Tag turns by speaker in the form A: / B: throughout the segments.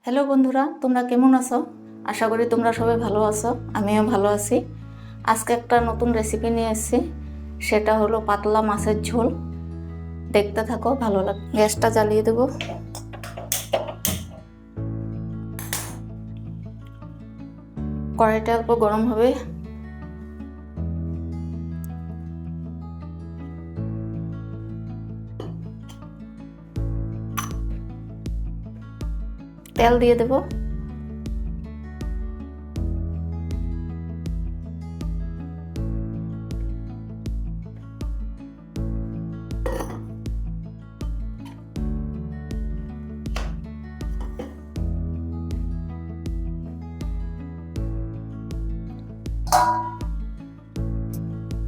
A: Hello বন্ধুরা, তোমরা কেমন আছো? আশা করি তোমরা সবাই ভালো আছো। আমিও ভালো আছি। আজকে একটা নতুন রেসিপি নিয়ে এসেছি, সেটা হলো পাতলা মাছের ঝোল। দেখতে থাকো, ভালো লাগে। গ্যাসটা জ্বালিয়ে দেবো। কড়াইটা অল্প গরম হবে। তেল দিয়ে দেবো।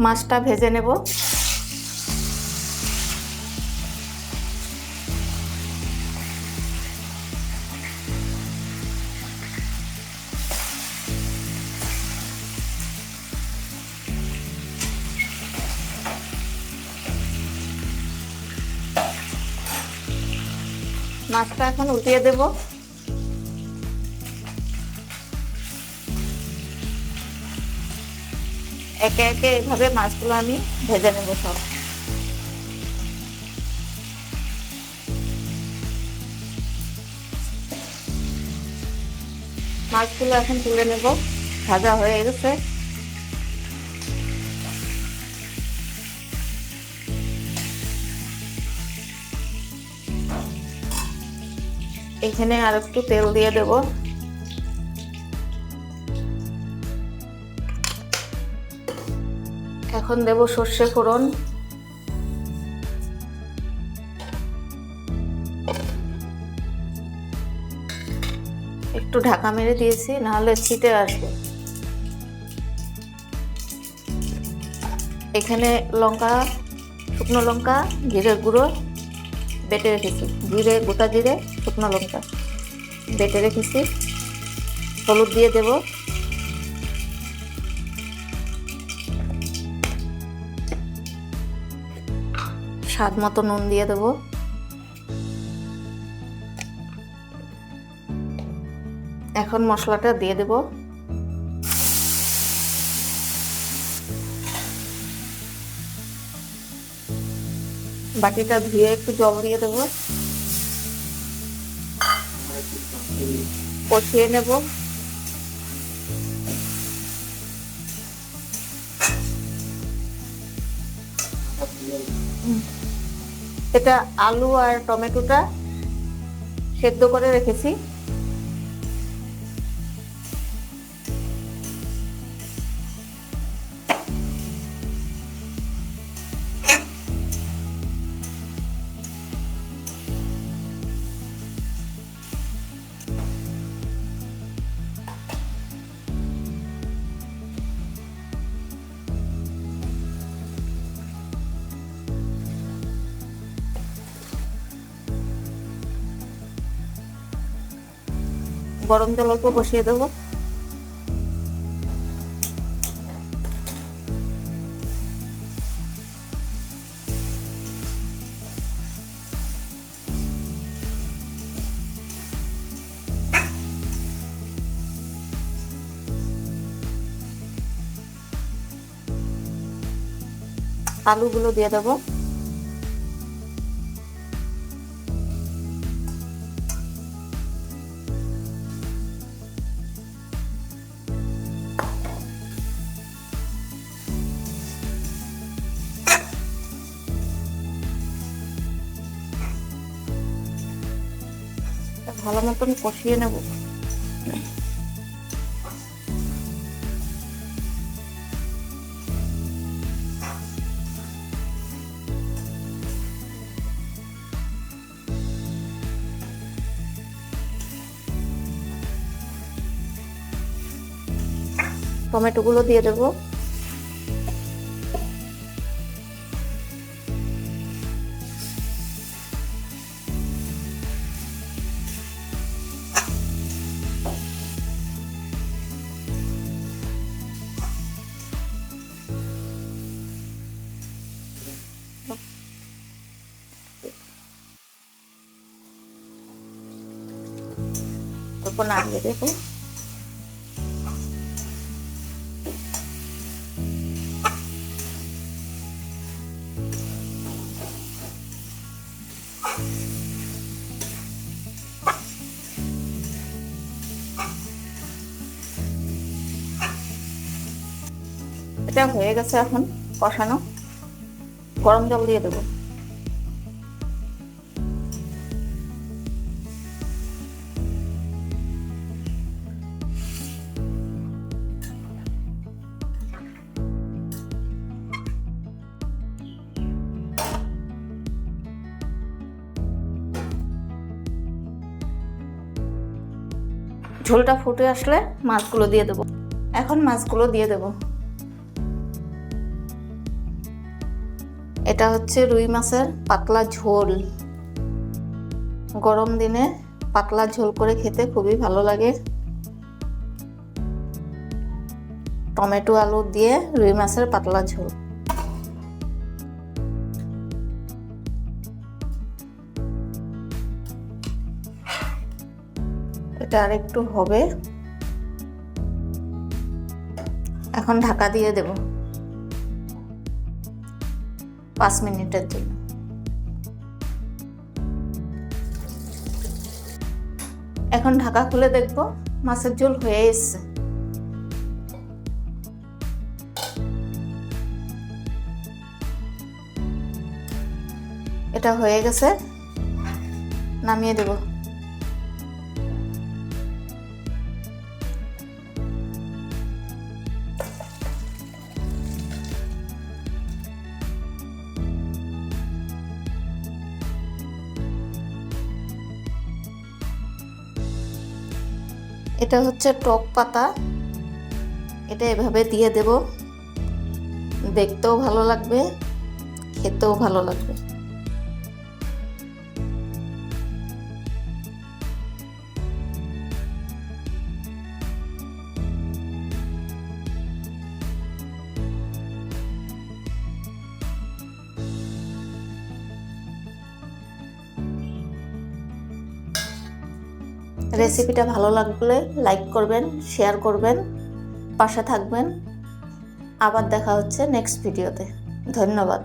A: মাছটা ভেজে নেব। মাছটা এখন উল্টিয়ে দেব। একে একে এভাবে মাছগুলো আমি ভেজে নেব সব। মাছগুলো এখন তুলে নেব, ভাজা হয়ে গেছে। এখানে আর একটু তেল দিয়ে দেব। এখন দেব সর্ষে ফোড়ন, একটু ঢাকা মেরে দিয়েছি, নাহলে ছিটে আসবে। এখানে লঙ্কা, শুকনো লঙ্কা, জিরের গুঁড়ো বেটে রেখেছি, জিরে, গোটা জিরে, শুকনো লঙ্কা বেটে রেখেছি। হলুদ দিয়ে দেব। স্বাদ মতো নুন দিয়ে দেব। এখন মশলাটা দিয়ে দেব। বাটিটা ধুয়ে একটু জল দিয়ে দেব। কষিয়ে নেব। এটা আলু আর টমেটোটা সেদ্ধ করে রেখেছি। গরম জল অল্প বসিয়ে দেবো। আলুগুলো দিয়ে দেবো। ভালো মতন কষিয়ে নেব। টমেটো গুলো দিয়ে দেবো। অল্প নাড়িয়ে দেবো। এটা হয়ে গেছে, এখন কষানো। গরম জল দিয়ে দেবো। ঝোলটা ফুটে আসলে মাছগুলো দিয়ে দেবো। এখন মাছগুলো দিয়ে দেব। এটা হচ্ছে রুই মাছের পাতলা ঝোল। গরম দিনে পাতলা ঝোল করে খেতে খুবই ভালো লাগে। টমেটো আলু দিয়ে রুই মাছের পাতলা ঝোল। এটা আর একটু হবে। এখন ঢাকা দিয়ে দেব 5 মিনিটের জন্য। এখন ঢাকা খুলে দেখব মাছের ঝোল হয়ে এসেছে। এটা হয়ে গেছে, নামিয়ে দেব। এটা হচ্ছে টক পাতা। এটা এভাবে দিয়ে দেব। দেখতেও ভালো লাগবে, খেতেও ভালো লাগবে। রেসিপিটা ভালো লাগলে লাইক করবেন, শেয়ার করবেন, পাশে থাকবেন। আবার দেখা হচ্ছে নেক্সট ভিডিওতে। ধন্যবাদ।